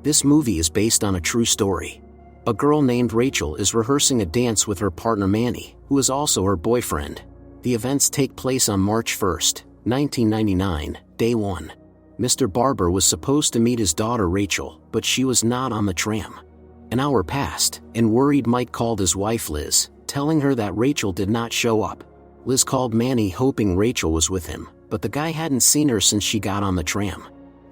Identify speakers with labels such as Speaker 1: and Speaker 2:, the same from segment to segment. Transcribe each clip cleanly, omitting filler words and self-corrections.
Speaker 1: This movie is based on a true story. A girl named Rachel is rehearsing a dance with her partner Manny, who is also her boyfriend. The events take place on March 1st, 1999, day 1. Mr. Barber was supposed to meet his daughter Rachel, but she was not on the tram. An hour passed, and worried Mike called his wife Liz, telling her that Rachel did not show up. Liz called Manny hoping Rachel was with him, but the guy hadn't seen her since she got on the tram.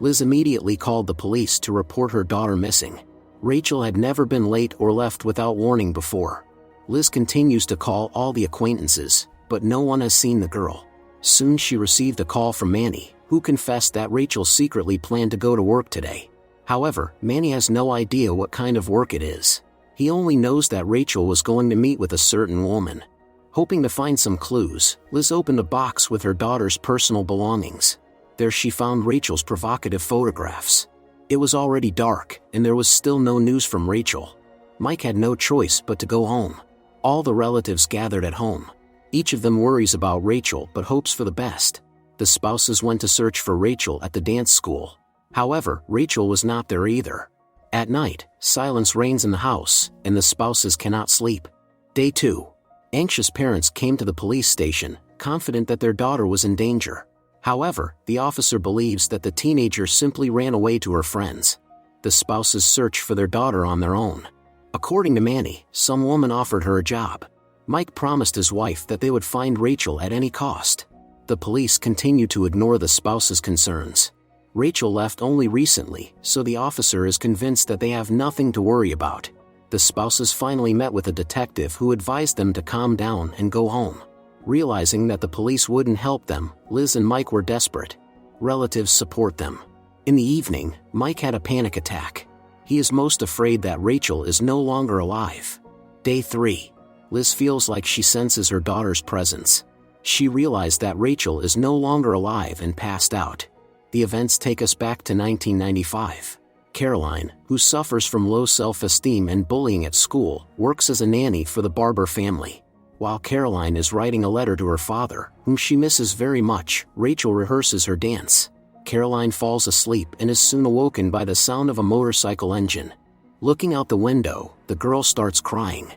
Speaker 1: Liz immediately called the police to report her daughter missing. Rachel had never been late or left without warning before. Liz continues to call all the acquaintances, but no one has seen the girl. Soon she received a call from Manny, who confessed that Rachel secretly planned to go to work today. However, Manny has no idea what kind of work it is. He only knows that Rachel was going to meet with a certain woman. Hoping to find some clues, Liz opened a box with her daughter's personal belongings. There she found Rachel's provocative photographs. It was already dark, and there was still no news from Rachel. Mike had no choice but to go home. All the relatives gathered at home. Each of them worries about Rachel but hopes for the best. The spouses went to search for Rachel at the dance school. However, Rachel was not there either. At night, silence reigns in the house, and the spouses cannot sleep. Day 2. Anxious parents came to the police station, confident that their daughter was in danger. However, the officer believes that the teenager simply ran away to her friends. The spouses search for their daughter on their own. According to Manny, some woman offered her a job. Mike promised his wife that they would find Rachel at any cost. The police continue to ignore the spouses' concerns. Rachel left only recently, so the officer is convinced that they have nothing to worry about. The spouses finally met with a detective who advised them to calm down and go home. Realizing that the police wouldn't help them, Liz and Mike were desperate. Relatives support them. In the evening, Mike had a panic attack. He is most afraid that Rachel is no longer alive. Day 3. Liz feels like she senses her daughter's presence. She realized that Rachel is no longer alive and passed out. The events take us back to 1995. Caroline, who suffers from low self-esteem and bullying at school, works as a nanny for the Barber family. While Caroline is writing a letter to her father, whom she misses very much, Rachel rehearses her dance. Caroline falls asleep and is soon awoken by the sound of a motorcycle engine. Looking out the window, the girl starts crying.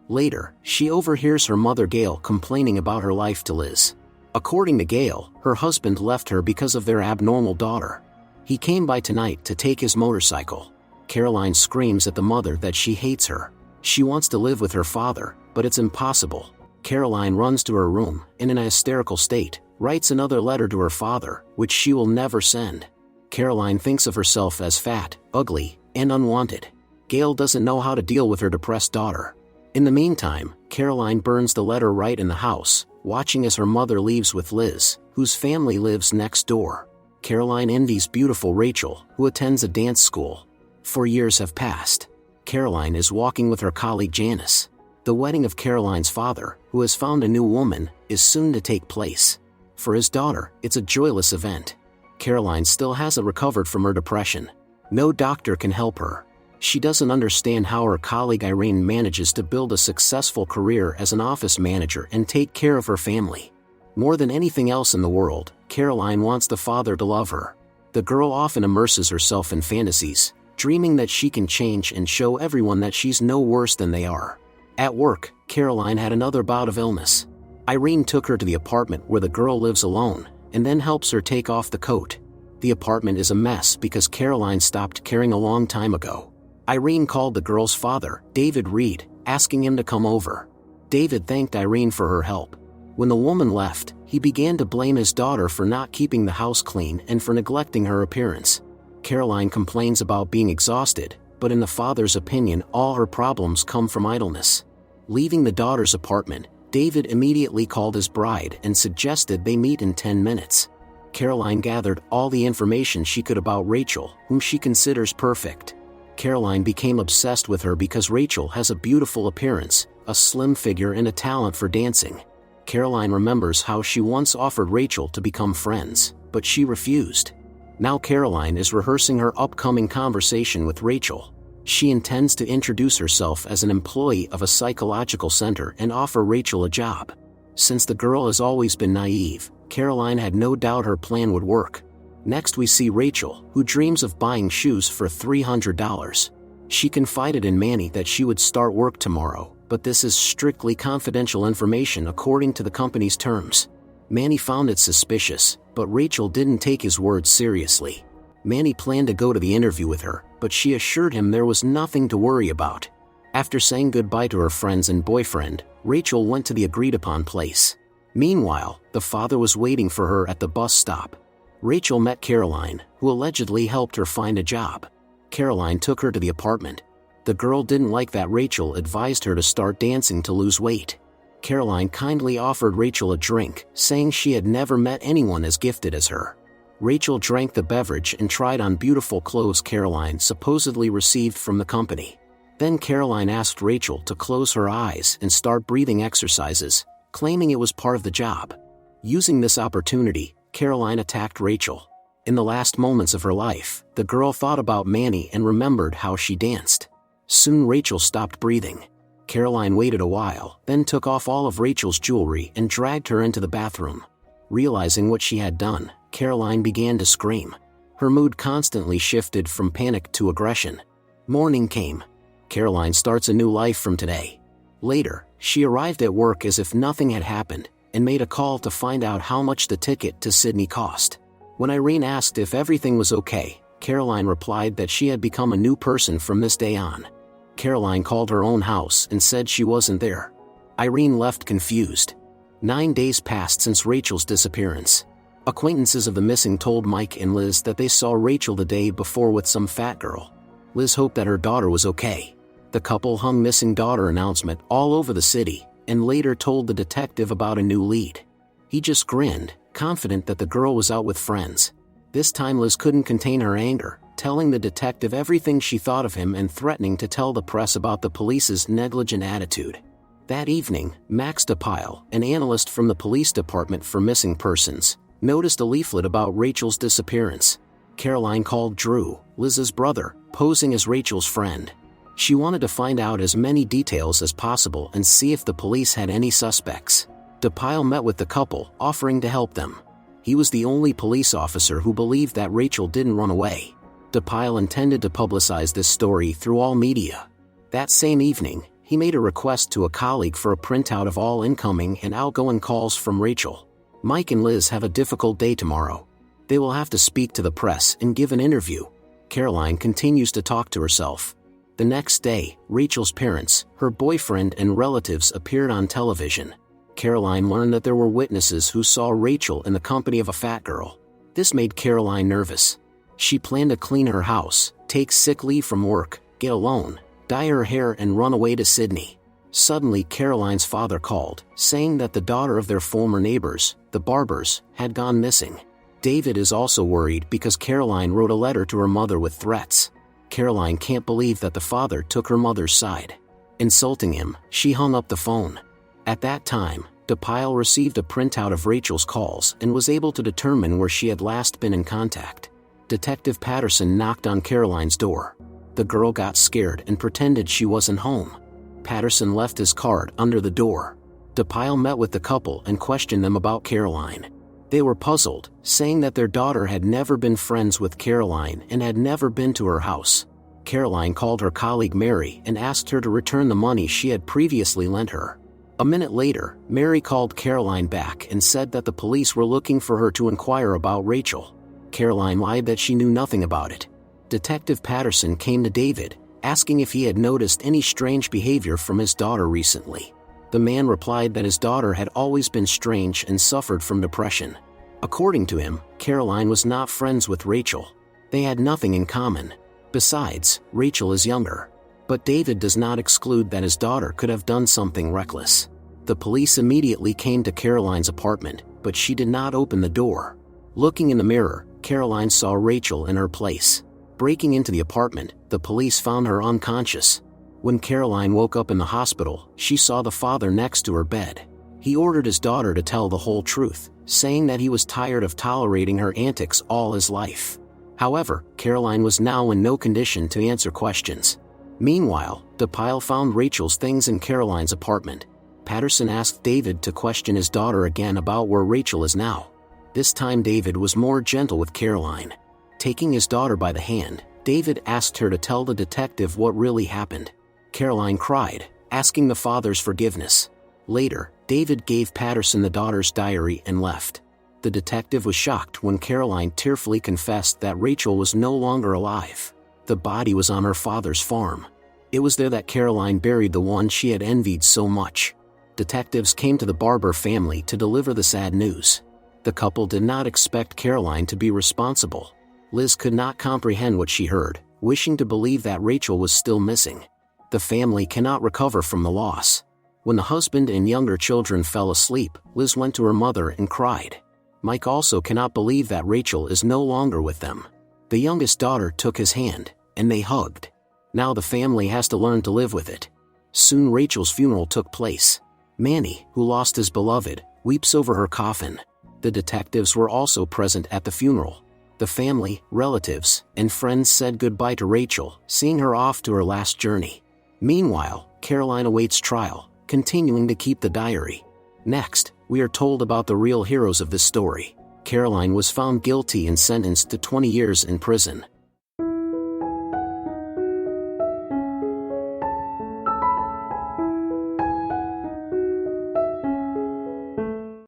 Speaker 1: Later, she overhears her mother Gail complaining about her life to Liz. According to Gail, her husband left her because of their abnormal daughter. He came by tonight to take his motorcycle. Caroline screams at the mother that she hates her. She wants to live with her father, but it's impossible. Caroline runs to her room, and in a hysterical state, writes another letter to her father, which she will never send. Caroline thinks of herself as fat, ugly, and unwanted. Gail doesn't know how to deal with her depressed daughter. In the meantime, Caroline burns the letter right in the house, watching as her mother leaves with Liz, whose family lives next door. Caroline envies beautiful Rachel, who attends a dance school. 4 years have passed. Caroline is walking with her colleague Janice. The wedding of Caroline's father, who has found a new woman, is soon to take place. For his daughter, it's a joyless event. Caroline still hasn't recovered from her depression. No doctor can help her. She doesn't understand how her colleague Irene manages to build a successful career as an office manager and take care of her family. More than anything else in the world, Caroline wants the father to love her. The girl often immerses herself in fantasies, dreaming that she can change and show everyone that she's no worse than they are. At work, Caroline had another bout of illness. Irene took her to the apartment where the girl lives alone, and then helps her take off the coat. The apartment is a mess because Caroline stopped caring a long time ago. Irene called the girl's father, David Reed, asking him to come over. David thanked Irene for her help. When the woman left, he began to blame his daughter for not keeping the house clean and for neglecting her appearance. Caroline complains about being exhausted, but in the father's opinion, all her problems come from idleness. Leaving the daughter's apartment, David immediately called his bride and suggested they meet in 10 minutes. Caroline gathered all the information she could about Rachel, whom she considers perfect. Caroline became obsessed with her because Rachel has a beautiful appearance, a slim figure and a talent for dancing. Caroline remembers how she once offered Rachel to become friends, but she refused. Now Caroline is rehearsing her upcoming conversation with Rachel. She intends to introduce herself as an employee of a psychological center and offer Rachel a job. Since the girl has always been naive, Caroline had no doubt her plan would work. Next we see Rachel, who dreams of buying shoes for $300. She confided in Manny that she would start work tomorrow, but this is strictly confidential information according to the company's terms. Manny found it suspicious, but Rachel didn't take his words seriously. Manny planned to go to the interview with her, but she assured him there was nothing to worry about. After saying goodbye to her friends and boyfriend, Rachel went to the agreed-upon place. Meanwhile, the father was waiting for her at the bus stop. Rachel met Caroline, who allegedly helped her find a job. Caroline took her to the apartment. The girl didn't like that Rachel advised her to start dancing to lose weight. Caroline kindly offered Rachel a drink, saying she had never met anyone as gifted as her. Rachel drank the beverage and tried on beautiful clothes Caroline supposedly received from the company. Then Caroline asked Rachel to close her eyes and start breathing exercises, claiming it was part of the job. Using this opportunity, Caroline attacked Rachel. In the last moments of her life, the girl thought about Manny and remembered how she danced. Soon Rachel stopped breathing. Caroline waited a while, then took off all of Rachel's jewelry and dragged her into the bathroom. Realizing what she had done, Caroline began to scream. Her mood constantly shifted from panic to aggression. Morning came. Caroline starts a new life from today. Later, she arrived at work as if nothing had happened, and made a call to find out how much the ticket to Sydney cost. When Irene asked if everything was okay, Caroline replied that she had become a new person from this day on. Caroline called her own house and said she wasn't there. Irene left confused. 9 days passed since Rachel's disappearance. Acquaintances of the missing told Mike and Liz that they saw Rachel the day before with some fat girl. Liz hoped that her daughter was okay. The couple hung missing daughter announcement all over the city, and later told the detective about a new lead. He just grinned, confident that the girl was out with friends. This time Liz couldn't contain her anger, telling the detective everything she thought of him and threatening to tell the press about the police's negligent attitude. That evening, Max DePile, an analyst from the police department for missing persons, noticed a leaflet about Rachel's disappearance. Caroline called Drew, Liz's brother, posing as Rachel's friend. She wanted to find out as many details as possible and see if the police had any suspects. DePile met with the couple, offering to help them. He was the only police officer who believed that Rachel didn't run away. DePile intended to publicize this story through all media. That same evening, he made a request to a colleague for a printout of all incoming and outgoing calls from Rachel. Mike and Liz have a difficult day tomorrow. They will have to speak to the press and give an interview. Caroline continues to talk to herself. The next day, Rachel's parents, her boyfriend and relatives appeared on television. Caroline learned that there were witnesses who saw Rachel in the company of a fat girl. This made Caroline nervous. She planned to clean her house, take sick leave from work, get a loan, dye her hair and run away to Sydney. Suddenly Caroline's father called, saying that the daughter of their former neighbors, the Barbers, had gone missing. David is also worried because Caroline wrote a letter to her mother with threats. Caroline can't believe that the father took her mother's side. Insulting him, she hung up the phone. At that time, DePile received a printout of Rachel's calls and was able to determine where she had last been in contact. Detective Patterson knocked on Caroline's door. The girl got scared and pretended she wasn't home. Patterson left his card under the door. DePile met with the couple and questioned them about Caroline. They were puzzled, saying that their daughter had never been friends with Caroline and had never been to her house. Caroline called her colleague Mary and asked her to return the money she had previously lent her. A minute later, Mary called Caroline back and said that the police were looking for her to inquire about Rachel. Caroline lied that she knew nothing about it. Detective Patterson came to David, asking if he had noticed any strange behavior from his daughter recently. The man replied that his daughter had always been strange and suffered from depression. According to him, Caroline was not friends with Rachel. They had nothing in common. Besides, Rachel is younger. But David does not exclude that his daughter could have done something reckless. The police immediately came to Caroline's apartment, but she did not open the door. Looking in the mirror, Caroline saw Rachel in her place. Breaking into the apartment, the police found her unconscious. When Caroline woke up in the hospital, she saw the father next to her bed. He ordered his daughter to tell the whole truth, saying that he was tired of tolerating her antics all his life. However, Caroline was now in no condition to answer questions. Meanwhile, DePile found Rachel's things in Caroline's apartment. Patterson asked David to question his daughter again about where Rachel is now. This time David was more gentle with Caroline. Taking his daughter by the hand, David asked her to tell the detective what really happened. Caroline cried, asking the father's forgiveness. Later, David gave Patterson the daughter's diary and left. The detective was shocked when Caroline tearfully confessed that Rachel was no longer alive. The body was on her father's farm. It was there that Caroline buried the one she had envied so much. Detectives came to the Barber family to deliver the sad news. The couple did not expect Caroline to be responsible. Liz could not comprehend what she heard, wishing to believe that Rachel was still missing. The family cannot recover from the loss. When the husband and younger children fell asleep, Liz went to her mother and cried. Mike also cannot believe that Rachel is no longer with them. The youngest daughter took his hand, and they hugged. Now the family has to learn to live with it. Soon Rachel's funeral took place. Manny, who lost his beloved, weeps over her coffin. The detectives were also present at the funeral. The family, relatives, and friends said goodbye to Rachel, seeing her off to her last journey. Meanwhile, Caroline awaits trial, continuing to keep the diary. Next, we are told about the real heroes of this story. Caroline was found guilty and sentenced to 20 years in prison.